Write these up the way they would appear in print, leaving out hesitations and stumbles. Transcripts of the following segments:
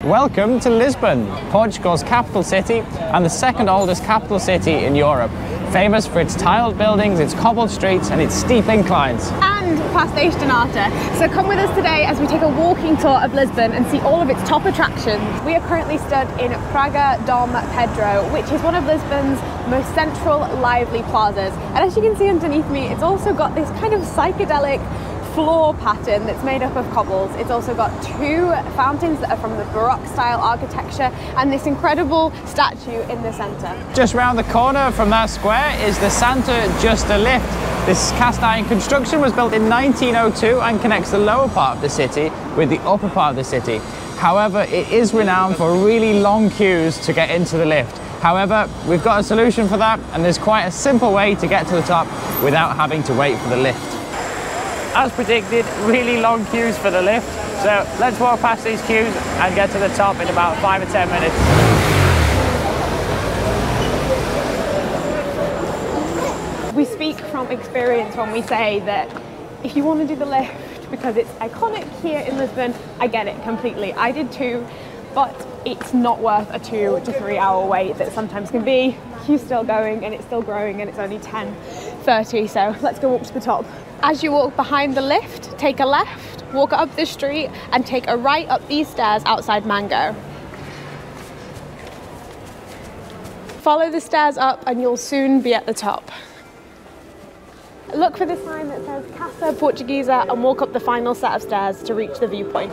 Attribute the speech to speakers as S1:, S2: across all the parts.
S1: Welcome to Lisbon, Portugal's capital city and the second oldest capital city in Europe. Famous for its tiled buildings, its cobbled streets and its steep inclines.
S2: And pastéis de nata. So come with us today as we take a walking tour of Lisbon and see all of its top attractions. We are currently stood in Praça Dom Pedro, which is one of Lisbon's most central, lively plazas. And as you can see underneath me, it's also got this kind of psychedelic floor pattern that's made up of cobbles. It's also got two fountains that are from the Baroque style architecture and this incredible statue in the centre.
S1: Just round the corner from that square is the Santo Justa lift. This cast iron construction was built in 1902 and connects the lower part of the city with the upper part of the city. However, it is renowned for really long queues to get into the lift. However, we've got a solution for that, and there's quite a simple way to get to the top without having to wait for the lift. As predicted, really long queues for the lift, so let's walk past these queues and get to the top in about 5 or 10 minutes.
S2: We speak from experience when we say that if you want to do the lift because it's iconic here in Lisbon, I get it completely. I did too, but it's not worth a 2 to 3 hour wait that sometimes can be. Queue's still going and it's still growing and it's only 10:30, so let's go up to the top. As you walk behind the lift, take a left, walk up this street and take a right up these stairs outside Mango. Follow the stairs up and you'll soon be at the top. Look for the sign that says Casa Portuguesa and walk up the final set of stairs to reach the viewpoint.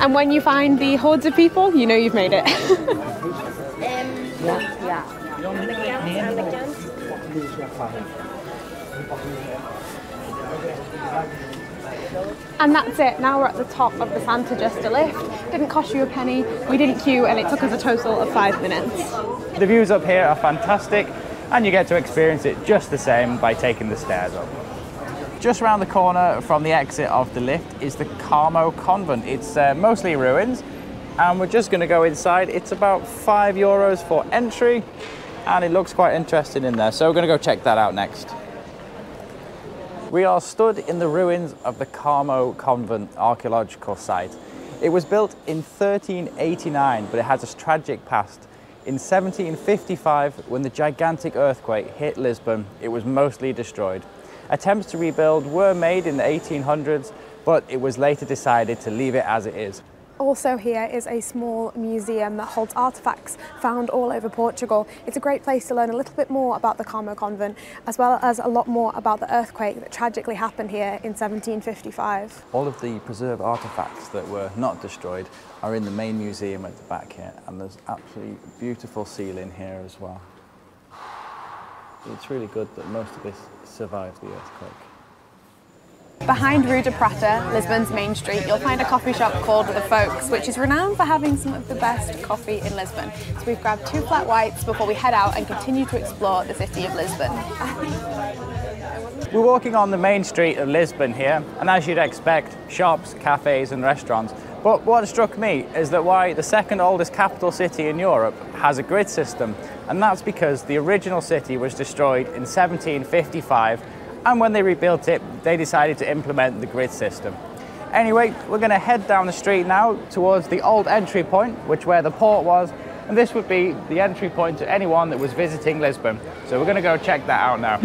S2: And when you find the hordes of people, you know you've made it. And that's it, now we're at the top of the Santo Justa lift. Didn't cost you a penny, we didn't queue, and it took us a total of 5 minutes.
S1: The views up here are fantastic, and you get to experience it just the same by taking the stairs up. Just around the corner from the exit of the lift is the Carmo Convent. It's mostly ruins, and we're just going to go inside. It's about €5 for entry, and it looks quite interesting in there, so we're going to go check that out next. We are stood in the ruins of the Carmo Convent archaeological site. It was built in 1389, but it has a tragic past. In 1755, when the gigantic earthquake hit Lisbon, it was mostly destroyed. Attempts to rebuild were made in the 1800s, but it was later decided to leave it as it is.
S2: Also here is a small museum that holds artefacts found all over Portugal. It's a great place to learn a little bit more about the Carmo Convent, as well as a lot more about the earthquake that tragically happened here in 1755.
S1: All of the preserved artefacts that were not destroyed are in the main museum at the back here, and there's absolutely beautiful ceiling here as well. It's really good that most of this survived the earthquake.
S2: Behind Rua da Prata, Lisbon's main street, you'll find a coffee shop called The Folks, which is renowned for having some of the best coffee in Lisbon. So we've grabbed 2 flat whites before we head out and continue to explore the city of Lisbon.
S1: We're walking on the main street of Lisbon here, and as you'd expect, shops, cafes and restaurants. But what struck me is that why the second oldest capital city in Europe has a grid system, and that's because the original city was destroyed in 1755, and when they rebuilt it, they decided to implement the grid system. Anyway, we're going to head down the street now towards the old entry point, which where the port was, and this would be the entry point to anyone that was visiting Lisbon. So we're going to go check that out now.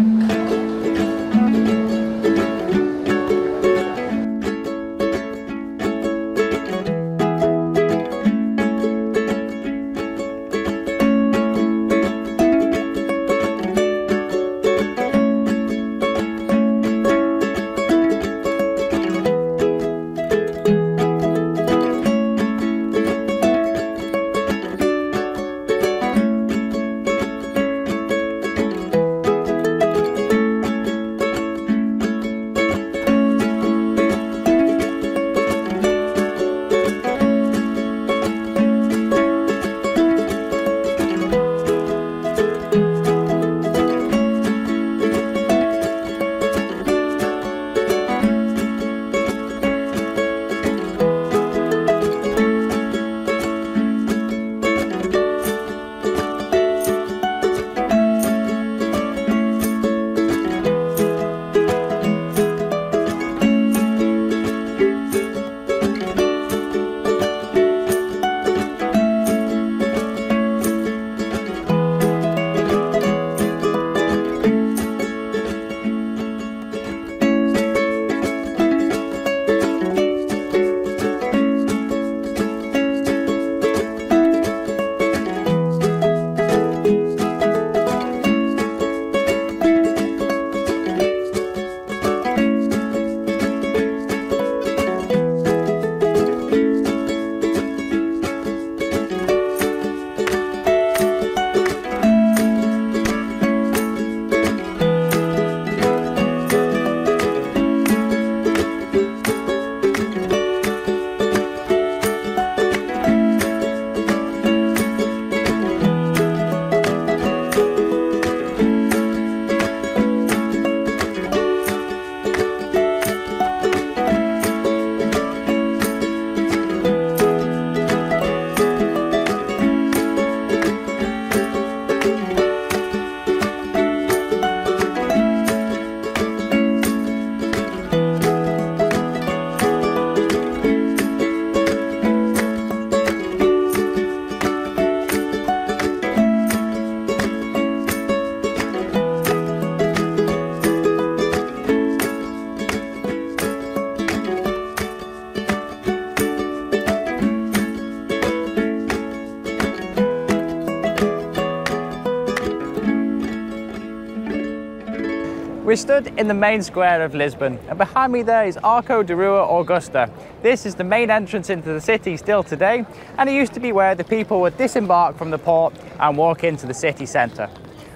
S1: We're stood in the main square of Lisbon, and behind me there is Arco da Rua Augusta. This is the main entrance into the city still today, and it used to be where the people would disembark from the port and walk into the city centre.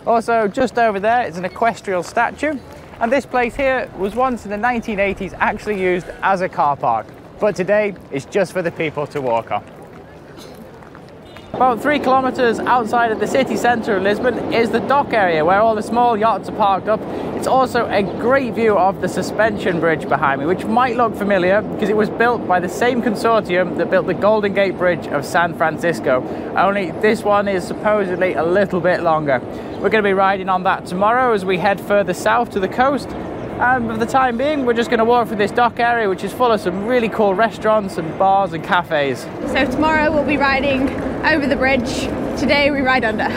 S1: Also, just over there is an equestrial statue, and this place here was once in the 1980s actually used as a car park, but today it's just for the people to walk on. About 3 kilometres outside of the city centre of Lisbon is the dock area where all the small yachts are parked up. It's also a great view of the suspension bridge behind me, which might look familiar because it was built by the same consortium that built the Golden Gate Bridge of San Francisco, only this one is supposedly a little bit longer. We're going to be riding on that tomorrow as we head further south to the coast. And for the time being, we're just going to walk through this dock area, which is full of some really cool restaurants and bars and cafes.
S2: So tomorrow we'll be riding over the bridge. Today we ride under.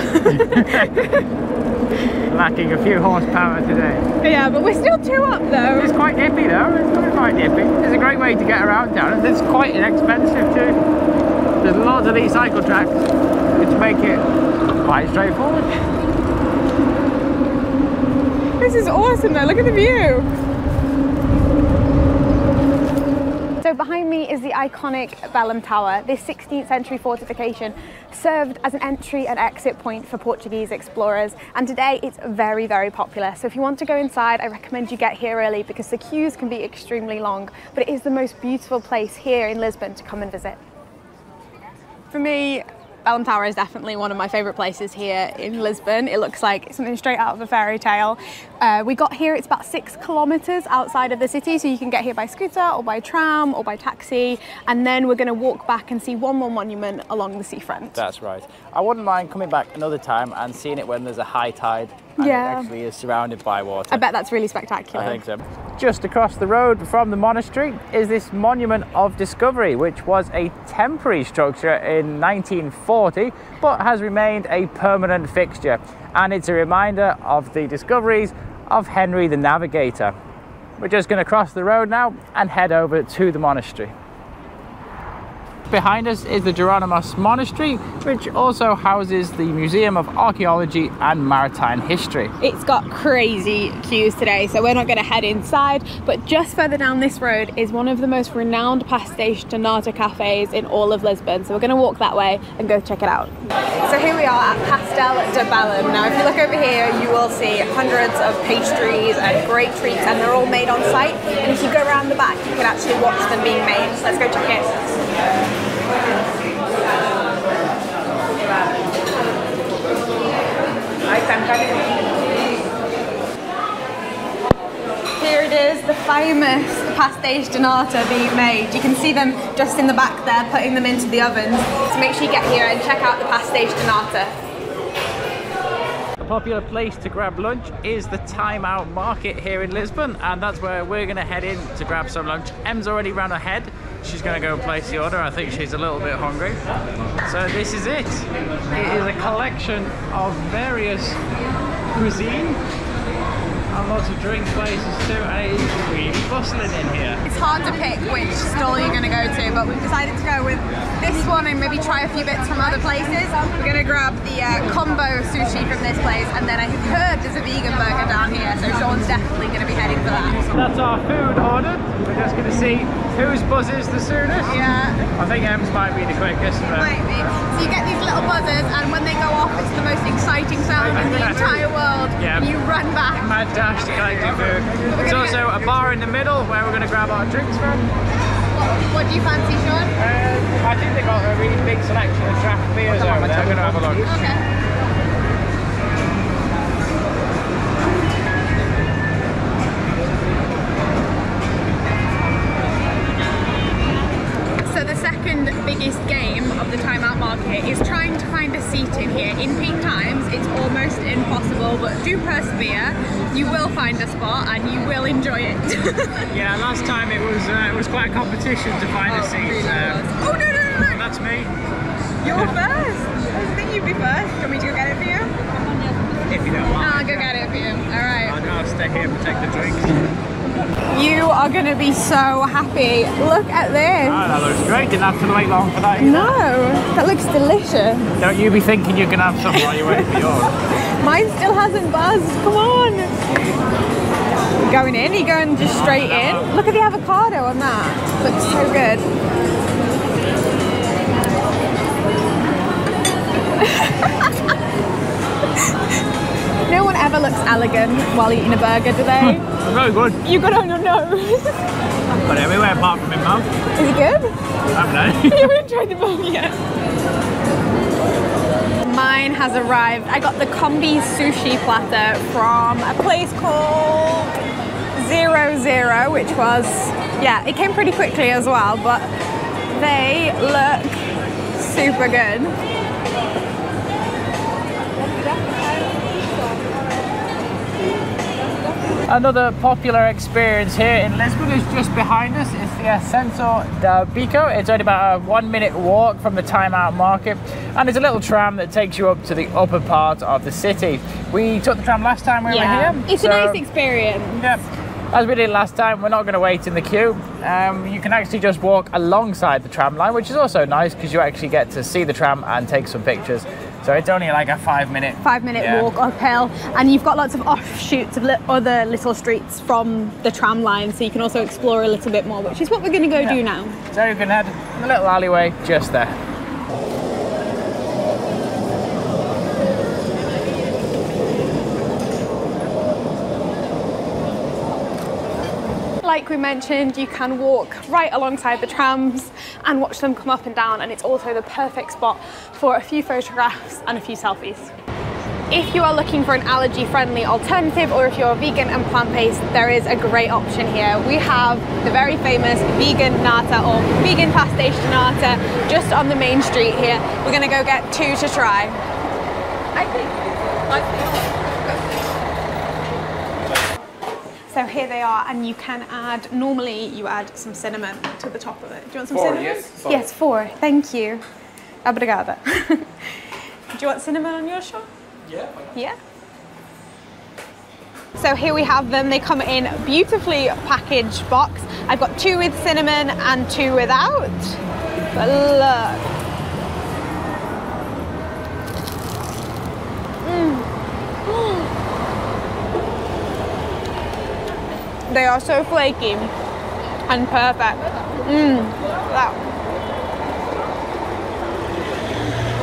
S1: Lacking a few horsepower today.
S2: Yeah, but we're still 2 up though.
S1: It's quite nippy though, it's quite nippy. It's a great way to get around down, and it's quite inexpensive too. There's lots of these cycle tracks, which make it quite straightforward.
S2: This is awesome though, look at the view! So behind me is the iconic Belem Tower. This 16th century fortification served as an entry and exit point for Portuguese explorers, and today it's very, very popular. So if you want to go inside, I recommend you get here early because the queues can be extremely long, but it is the most beautiful place here in Lisbon to come and visit. For me, Belem Tower is definitely one of my favourite places here in Lisbon. It looks like something straight out of a fairy tale. We got here, it's about 6 kilometres outside of the city, so you can get here by scooter or by tram or by taxi, and then we're going to walk back and see one more monument along the seafront.
S1: That's right. I wouldn't mind coming back another time and seeing it when there's a high tide and
S2: Yeah.
S1: it actually is surrounded by water.
S2: I bet that's really spectacular.
S1: I think so. Just across the road from the monastery is this monument of discovery, which was a temporary structure in 1940 but has remained a permanent fixture, and it's a reminder of the discoveries of Henry the Navigator. We're just going to cross the road now and head over to the monastery. Behind us is the Jeronimos Monastery, which also houses the Museum of Archaeology and Maritime History.
S2: It's got crazy queues today, so we're not going to head inside, but just further down this road is one of the most renowned Pastéis de nata cafes in all of Lisbon, so we're going to walk that way and go check it out. So here we are at Pastel de Belém. Now if you look over here, you will see hundreds of pastries and great treats, and they're all made on site, and if you go around the back you can actually watch them being made. So let's go check it. Here it is, the famous pastéis de nata being made. You can see them just in the back there, putting them into the ovens. So make sure you get here and check out the pastéis de nata.
S1: A popular place to grab lunch is the Timeout Market here in Lisbon, and that's where we're going to head in to grab some lunch. Em's already ran ahead. She's going to go place the order. I think she's a little bit hungry. So this is it. It is a collection of various cuisine and lots of drink places too, and it is really bustling in here.
S2: It's hard to pick which stall you're going to go to, but we've decided to go with this one and maybe try a few bits from other places. We're going to grab the combo sushi from this place, and then I heard there's a vegan burger down here, so Sean's definitely going to be heading for that.
S1: That's our food ordered. We're just going to see whose buzzes the soonest.
S2: Yeah.
S1: I think Em's might be the quickest.
S2: Might be. So you get these little buzzers, and when they go off, it's the most exciting sound in the entire world.
S1: Yeah.
S2: You run back.
S1: Mad dash to collect your food. There's also a bar in the middle where we're going to grab our drinks from.
S2: What do you fancy, Sean?
S1: I think they've got a really big selection of craft beers over there. I'm going to have a look.
S2: Okay. Biggest game of the Timeout Market is trying to find a seat in here. In peak times it's almost impossible, but do persevere. You will find a spot and you will enjoy it.
S1: Yeah, last time it was quite a competition to find a seat.
S2: Really oh no!
S1: That's me.
S2: You're first. I think you'd be first. Do you want me to go get it for you?
S1: If you don't mind.
S2: I'll go get it for you. All right.
S1: I'll stay here and take the drinks.
S2: You are going to be so happy. Look at this.
S1: Oh, that looks great. Didn't have to wait long for that either.
S2: No, that looks delicious.
S1: Don't you be thinking you're going to have some while you wait for yours.
S2: Mine still hasn't buzzed. Come on. going in? Are you going just straight in? Look at the avocado on that. Looks so good. No one ever looks elegant while eating a burger, do they?
S1: Very good.
S2: You got it on your nose.
S1: Got it everywhere apart from my mouth.
S2: Is it good?
S1: I haven't had it.
S2: You haven't tried the burger yet. Mine has arrived. I got the combi sushi platter from a place called 00, which was, yeah, it came pretty quickly as well, but they look super good.
S1: Another popular experience here in Lisbon is just behind us. It's the Santo da Bica. It's only about a 1-minute walk from the Timeout Market, and it's a little tram that takes you up to the upper part of the city. We took the tram last time we were here.
S2: It's a nice experience.
S1: Yeah. As we did last time, we're not going to wait in the queue. You can actually just walk alongside the tram line, which is also nice because you actually get to see the tram and take some pictures. So it's only like a 5-minute
S2: walk uphill, and you've got lots of offshoots of other little streets from the tram line, so you can also explore a little bit more, which is what we're going to go do now.
S1: So you can head in the little alleyway just there.
S2: Like we mentioned, you can walk right alongside the trams and watch them come up and down, and it's also the perfect spot for a few photographs and a few selfies. If you are looking for an allergy-friendly alternative, or if you're vegan and plant-based, there is a great option here. We have the very famous vegan nata, or vegan pastéis de nata, just on the main street here. We're gonna go get 2 to try. So here they are, and you can add, normally you add some cinnamon to the top of it. Do you want some cinnamon?
S1: Yes.
S2: Yes, 4, thank you. Obrigada. Do you want cinnamon on your shot?
S1: Yeah.
S2: Yeah. So here we have them. They come in a beautifully packaged box. I've got 2 with cinnamon and 2 without. But look. They are so flaky and perfect. Wow.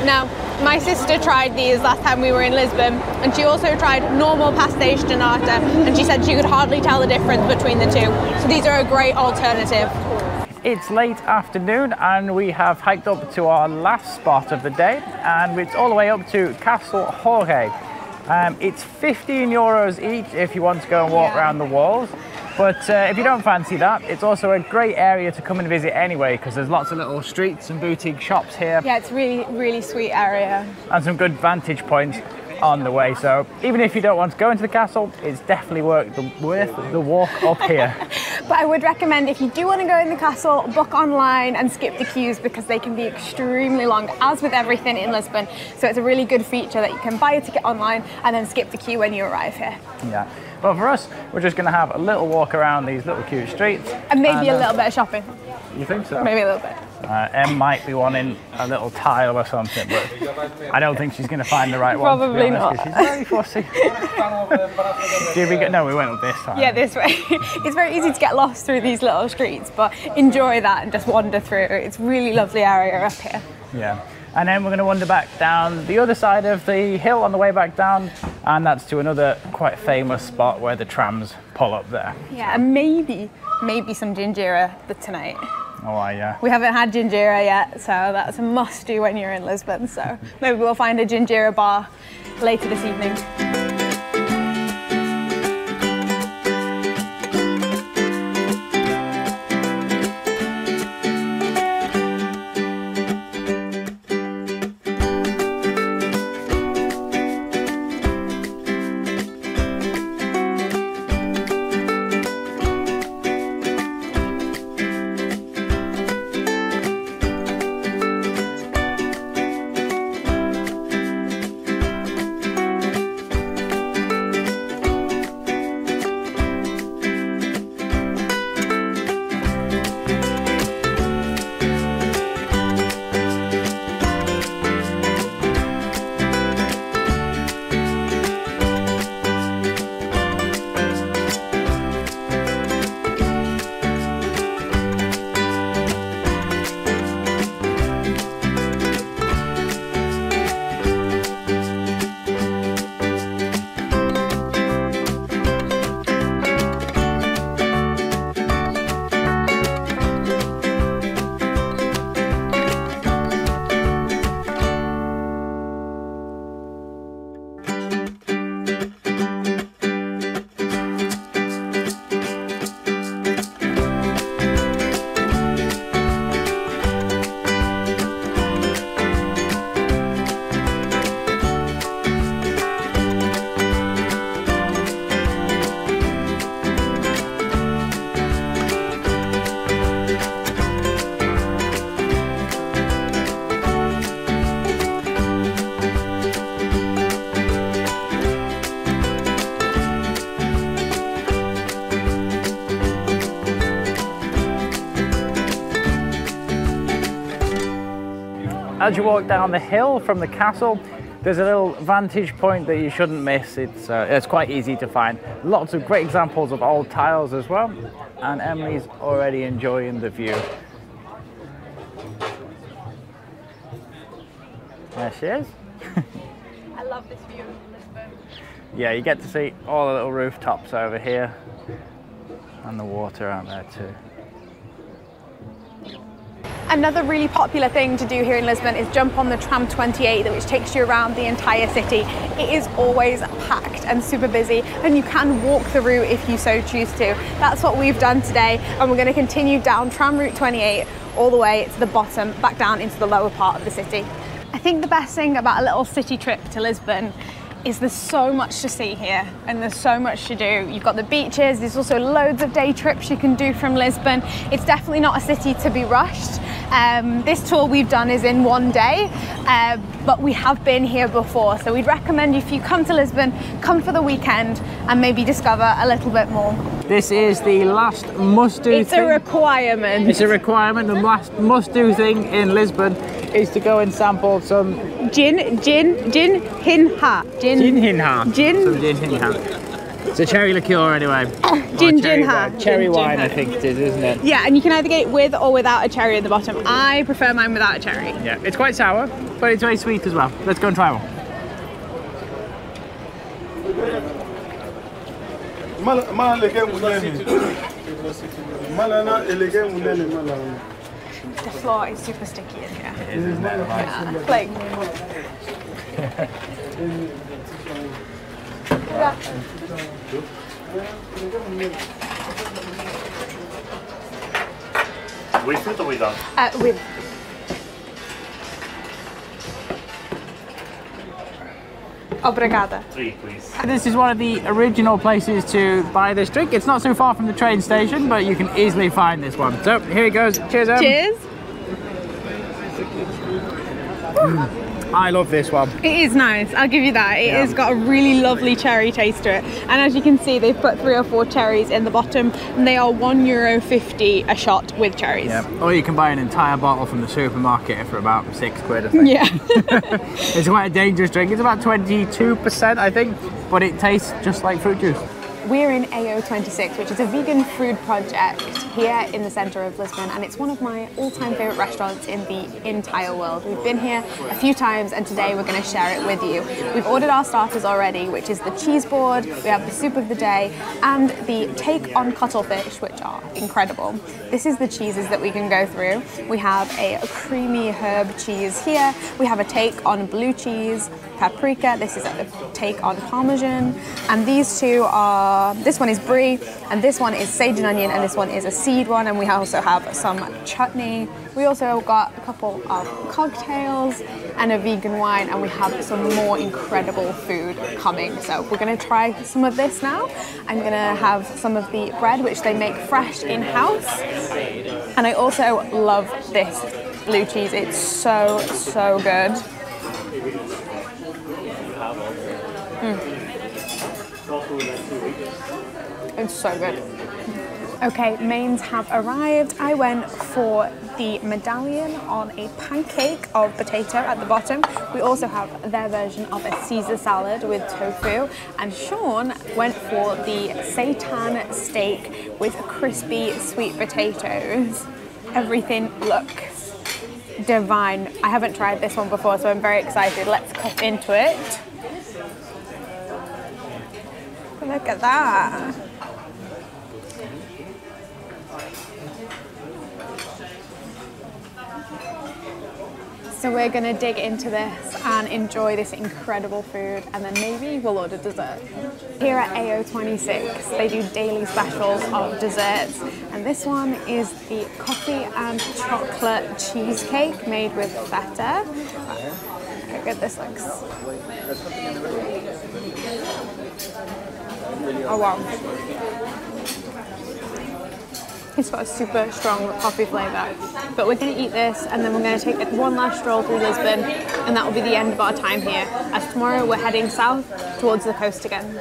S2: Now, my sister tried these last time we were in Lisbon, and she also tried normal pastéis de nata, and she said she could hardly tell the difference between the two. So these are a great alternative.
S1: It's late afternoon, and we have hiked up to our last spot of the day, and it's all the way up to Castle Jorge. It's €15 each if you want to go and walk around the walls. But if you don't fancy that, it's also a great area to come and visit anyway, because there's lots of little streets and boutique shops here.
S2: Yeah, it's really, really sweet area.
S1: And some good vantage points on the way. So even if you don't want to go into the castle, it's definitely worth the walk up here.
S2: But I would recommend, if you do want to go in the castle, book online and skip the queues, because they can be extremely long, as with everything in Lisbon. So it's a really good feature that you can buy a ticket online and then skip the queue when you arrive here.
S1: Yeah. But for us, we're just going to have a little walk around these little cute streets.
S2: And maybe a little bit of shopping.
S1: You think so?
S2: Maybe a little bit.
S1: Em might be wanting a little tile or something, but I don't think she's going to find the right one.
S2: Probably not.
S1: She's very fussy. No, we went up this time.
S2: Yeah, this way. It's very easy to get lost through these little streets, but enjoy that and just wander through. It's a really lovely area up here.
S1: Yeah. And then we're going to wander back down the other side of the hill on the way back down, and that's to another quite famous spot where the trams pull up there.
S2: Yeah, and maybe some ginjera tonight.
S1: Oh, yeah.
S2: We haven't had ginjera yet, so that's a must-do when you're in Lisbon. So maybe we'll find a ginjera bar later this evening.
S1: As you walk down the hill from the castle, there's a little vantage point that you shouldn't miss. It's quite easy to find. Lots of great examples of old tiles as well. And Emily's already enjoying the view. There she is.
S2: I love this view of Lisbon.
S1: Yeah, you get to see all the little rooftops over here. And the water out there too.
S2: Another really popular thing to do here in Lisbon is jump on the tram 28, which takes you around the entire city. It is always packed and super busy, and you can walk the route if you so choose to. That's what we've done today, and we're going to continue down tram route 28 all the way to the bottom, back down into the lower part of the city. I think the best thing about a little city trip to Lisbon is there's so much to see here and there's so much to do. You've got the beaches, there's also loads of day trips you can do from Lisbon. It's definitely not a city to be rushed. This tour we've done is in one day, but we have been here before, so we'd recommend if you come to Lisbon, come for the weekend and maybe discover a little bit more.
S1: This is the last must-do thing.
S2: It's a requirement.
S1: It's a requirement. The last must-do thing in Lisbon is to go and sample some
S2: Ginjinha.
S1: It's a cherry liqueur anyway.
S2: Ginjinha.
S1: Cherry wine, I think it is, isn't it?
S2: Yeah, and you can either get it with or without a cherry at the bottom. I prefer mine without a cherry.
S1: Yeah, it's quite sour, but it's very sweet as well. Let's go and try one.
S2: The floor is super sticky in here.
S1: It is, isn't it?
S2: Yeah. Like.
S3: With it or without?
S2: With. Obrigada.
S3: 3, please.
S1: This is one of the original places to buy this drink. It's not so far from the train station, but you can easily find this one. So here it goes. Cheers, Em.
S2: Cheers.
S1: I love this one.
S2: It is nice, I'll give you that. It has got a really lovely cherry taste to it. And as you can see, they've put 3 or 4 cherries in the bottom, and they are €1.50 a shot with cherries.
S1: Yeah. Or you can buy an entire bottle from the supermarket for about £6, I think.
S2: Yeah.
S1: It's quite a dangerous drink. It's about 22%, I think, but it tastes just like fruit juice.
S2: We're in AO26, which is a vegan food project here in the centre of Lisbon, and it's one of my all-time favourite restaurants in the entire world. We've been here a few times, and today we're going to share it with you. We've ordered our starters already, which is the cheese board, we have the soup of the day, and the take on cuttlefish, which are incredible. This is the cheeses that we can go through. We have a creamy herb cheese here, we have a take on blue cheese, paprika, this is a take on parmesan, and these two are, this one is brie, and this one is sage and onion, and this one is a seed one, and we also have some chutney. We also got a couple of cocktails and a vegan wine, and we have some more incredible food coming. So we're going to try some of this now. I'm going to have some of the bread, which they make fresh in-house, and I also love this blue cheese. It's so, so good. It's so good. Okay, mains have arrived. I went for the medallion on a pancake of potato at the bottom. We also have their version of a Caesar salad with tofu. And Sean went for the seitan steak with crispy sweet potatoes. Everything looks divine. I haven't tried this one before, so I'm very excited. Let's cut into it. Look at that. So we're going to dig into this and enjoy this incredible food, and then maybe we'll order dessert. Here at AO26 they do daily specials of desserts, and this one is the coffee and chocolate cheesecake made with feta. Look how good this looks. Oh wow. It's got a super strong coffee flavour. But we're going to eat this, and then we're going to take one last stroll through Lisbon, and that will be the end of our time here, as tomorrow we're heading south towards the coast again.